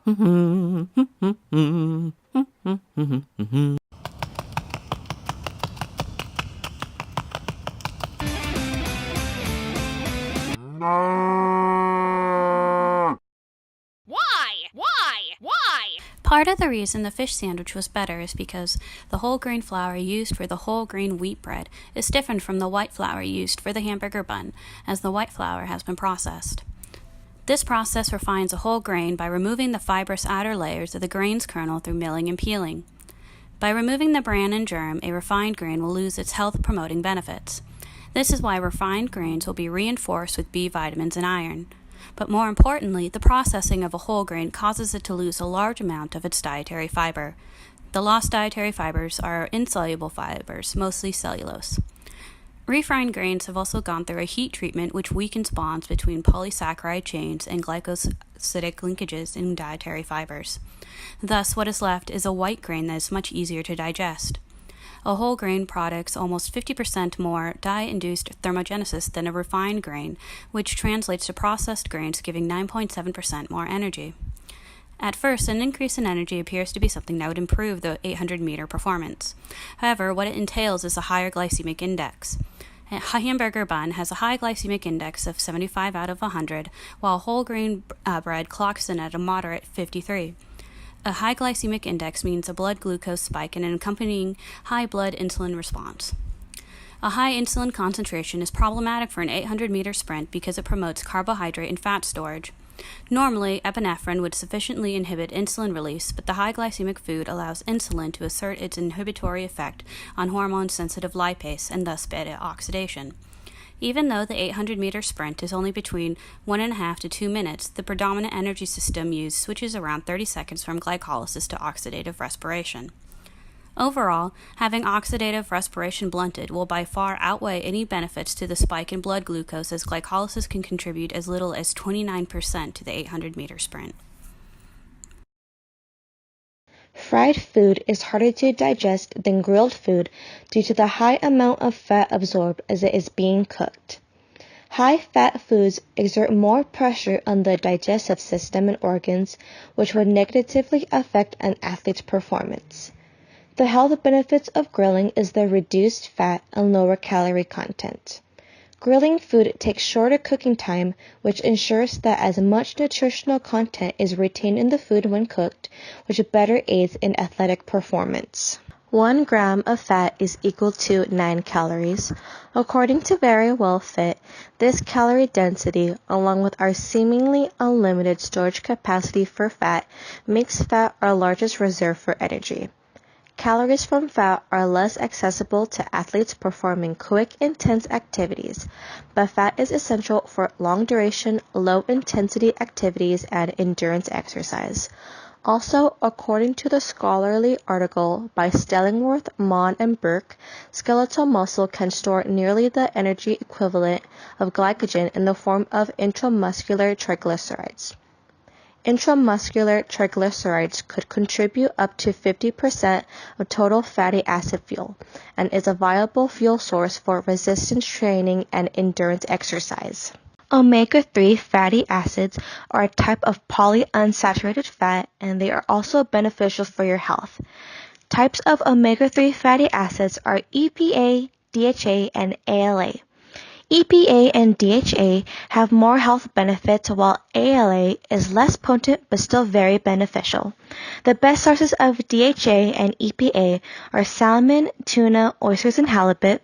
Part of the reason the fish sandwich was better is because the whole grain flour used for the whole grain wheat bread is different from the white flour used for the hamburger bun, as the white flour has been processed. This process refines a whole grain by removing the fibrous outer layers of the grain's kernel through milling and peeling. By removing the bran and germ, a refined grain will lose its health-promoting benefits. This is why refined grains will be reinforced with B vitamins and iron. But more importantly, the processing of a whole grain causes it to lose a large amount of its dietary fiber. The lost dietary fibers are insoluble fibers, mostly cellulose. Refined grains have also gone through a heat treatment which weakens bonds between polysaccharide chains and glycosidic linkages in dietary fibers. Thus, what is left is a white grain that is much easier to digest. A whole grain products almost 50% more diet-induced thermogenesis than a refined grain, which translates to processed grains giving 9.7% more energy. At first, an increase in energy appears to be something that would improve the 800-meter performance. However, what it entails is a higher glycemic index. A hamburger bun has a high glycemic index of 75 out of 100, while whole grain bread clocks in at a moderate 53. A high glycemic index means a blood glucose spike and an accompanying high blood insulin response. A high insulin concentration is problematic for an 800-meter sprint because it promotes carbohydrate and fat storage. Normally, epinephrine would sufficiently inhibit insulin release, but the high glycemic food allows insulin to assert its inhibitory effect on hormone-sensitive lipase and thus beta oxidation. Even though the 800-meter sprint is only between 1.5 to 2 minutes, the predominant energy system used switches around 30 seconds from glycolysis to oxidative respiration. Overall, having oxidative respiration blunted will by far outweigh any benefits to the spike in blood glucose, as glycolysis can contribute as little as 29% to the 800-meter sprint. Fried food is harder to digest than grilled food due to the high amount of fat absorbed as it is being cooked. High-fat foods exert more pressure on the digestive system and organs, which would negatively affect an athlete's performance. The health benefits of grilling is the reduced fat and lower calorie content. Grilling food takes shorter cooking time, which ensures that as much nutritional content is retained in the food when cooked, which better aids in athletic performance. 1 gram of fat is equal to 9 calories. According to Very Well Fit, this calorie density, along with our seemingly unlimited storage capacity for fat, makes fat our largest reserve for energy. Calories from fat are less accessible to athletes performing quick, intense activities, but fat is essential for long-duration, low-intensity activities and endurance exercise. Also, according to the scholarly article by Stellingworth, Mon, and Burke, skeletal muscle can store nearly the energy equivalent of glycogen in the form of intramuscular triglycerides. Intramuscular triglycerides could contribute up to 50% of total fatty acid fuel and is a viable fuel source for resistance training and endurance exercise. Omega-3 fatty acids are a type of polyunsaturated fat, and they are also beneficial for your health. Types of omega-3 fatty acids are EPA, DHA, and ALA. EPA and DHA have more health benefits, while ALA is less potent but still very beneficial. The best sources of DHA and EPA are salmon, tuna, oysters, and halibut,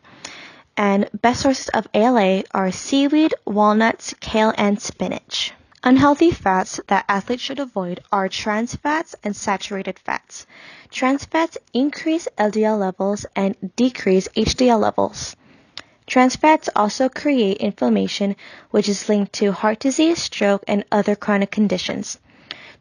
and best sources of ALA are seaweed, walnuts, kale, and spinach. Unhealthy fats that athletes should avoid are trans fats and saturated fats. Trans fats increase LDL levels and decrease HDL levels. Trans fats also create inflammation, which is linked to heart disease, stroke, and other chronic conditions.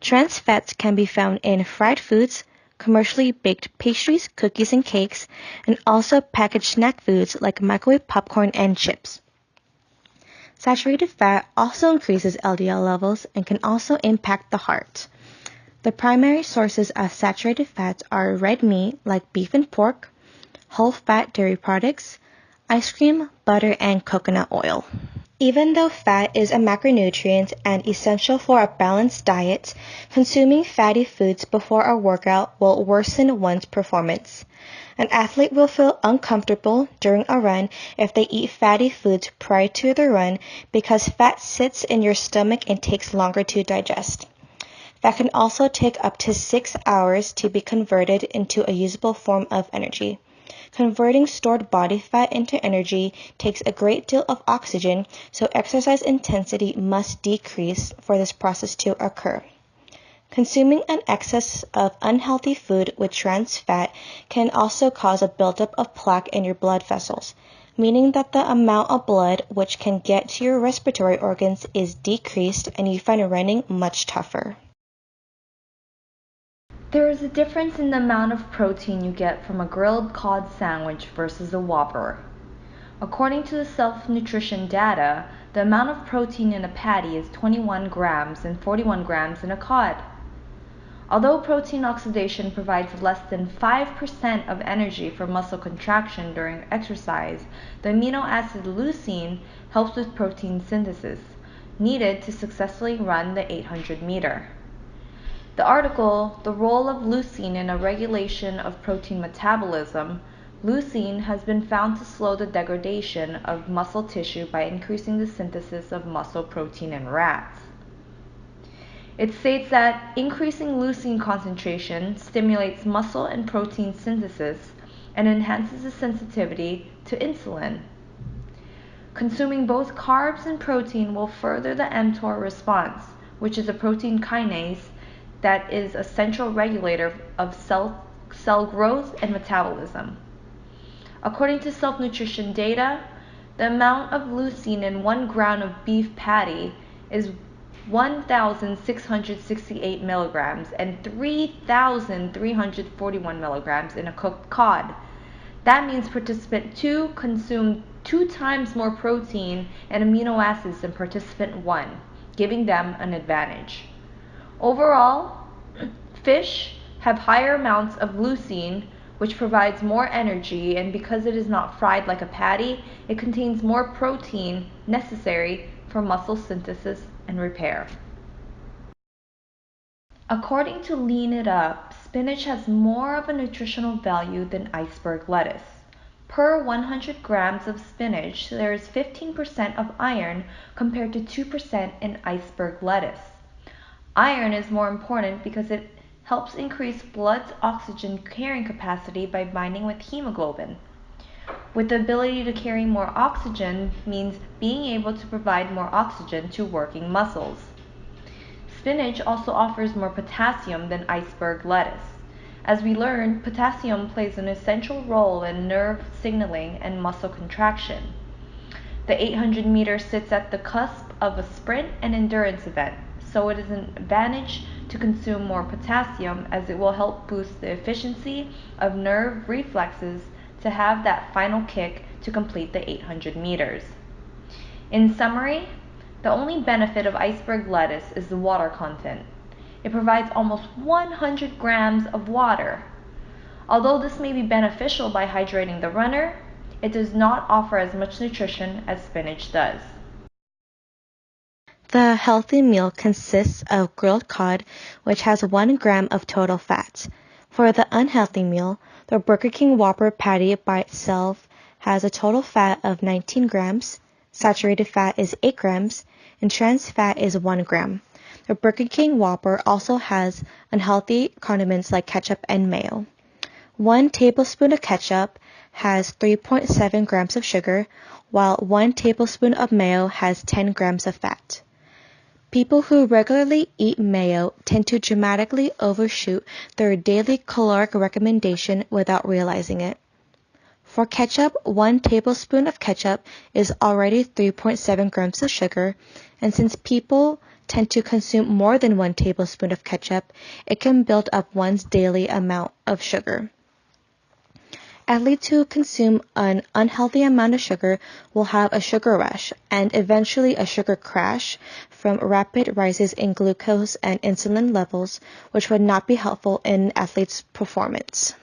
Trans fats can be found in fried foods, commercially baked pastries, cookies, and cakes, and also packaged snack foods like microwave popcorn and chips. Saturated fat also increases LDL levels and can also impact the heart. The primary sources of saturated fats are red meat like beef and pork, whole fat dairy products, ice cream, butter, and coconut oil. Even though fat is a macronutrient and essential for a balanced diet, consuming fatty foods before a workout will worsen one's performance. An athlete will feel uncomfortable during a run if they eat fatty foods prior to the run because fat sits in your stomach and takes longer to digest. Fat can also take up to 6 hours to be converted into a usable form of energy. Converting stored body fat into energy takes a great deal of oxygen, so exercise intensity must decrease for this process to occur. Consuming an excess of unhealthy food with trans fat can also cause a buildup of plaque in your blood vessels, meaning that the amount of blood which can get to your respiratory organs is decreased and you find running much tougher. There is a difference in the amount of protein you get from a grilled cod sandwich versus a Whopper. According to the self-nutrition data, the amount of protein in a patty is 21 grams and 41 grams in a cod. Although protein oxidation provides less than 5% of energy for muscle contraction during exercise, the amino acid leucine helps with protein synthesis, needed to successfully run the 800-meter. The article, The Role of Leucine in a Regulation of Protein Metabolism, leucine has been found to slow the degradation of muscle tissue by increasing the synthesis of muscle protein in rats. It states that increasing leucine concentration stimulates muscle and protein synthesis and enhances the sensitivity to insulin. Consuming both carbs and protein will further the mTOR response, which is a protein kinase that is a central regulator of cell growth and metabolism. According to self-nutrition data, the amount of leucine in 1 gram of beef patty is 1,668 milligrams and 3,341 milligrams in a cooked cod. That means participant 2 consumed 2 times more protein and amino acids than participant 1, giving them an advantage. Overall, fish have higher amounts of leucine, which provides more energy, and because it is not fried like a patty, it contains more protein necessary for muscle synthesis and repair. According to Lean It Up, spinach has more of a nutritional value than iceberg lettuce. Per 100 grams of spinach, there is 15% of iron compared to 2% in iceberg lettuce. Iron is more important because it helps increase blood's oxygen carrying capacity by binding with hemoglobin. With the ability to carry more oxygen means being able to provide more oxygen to working muscles. Spinach also offers more potassium than iceberg lettuce. As we learned, potassium plays an essential role in nerve signaling and muscle contraction. The 800 meters sits at the cusp of a sprint and endurance event, so it is an advantage to consume more potassium as it will help boost the efficiency of nerve reflexes to have that final kick to complete the 800 meters. In summary, the only benefit of iceberg lettuce is the water content. It provides almost 100 grams of water. Although this may be beneficial by hydrating the runner, it does not offer as much nutrition as spinach does. The healthy meal consists of grilled cod, which has 1 gram of total fat. For the unhealthy meal, the Burger King Whopper patty by itself has a total fat of 19 grams, saturated fat is 8 grams, and trans fat is 1 gram. The Burger King Whopper also has unhealthy condiments like ketchup and mayo. 1 tablespoon of ketchup has 3.7 grams of sugar, while 1 tablespoon of mayo has 10 grams of fat. People who regularly eat mayo tend to dramatically overshoot their daily caloric recommendation without realizing it. For ketchup, 1 tablespoon of ketchup is already 3.7 grams of sugar, and since people tend to consume more than 1 tablespoon of ketchup, it can build up one's daily amount of sugar. Athletes who consume an unhealthy amount of sugar will have a sugar rush and eventually a sugar crash from rapid rises in glucose and insulin levels, which would not be helpful in athletes' performance.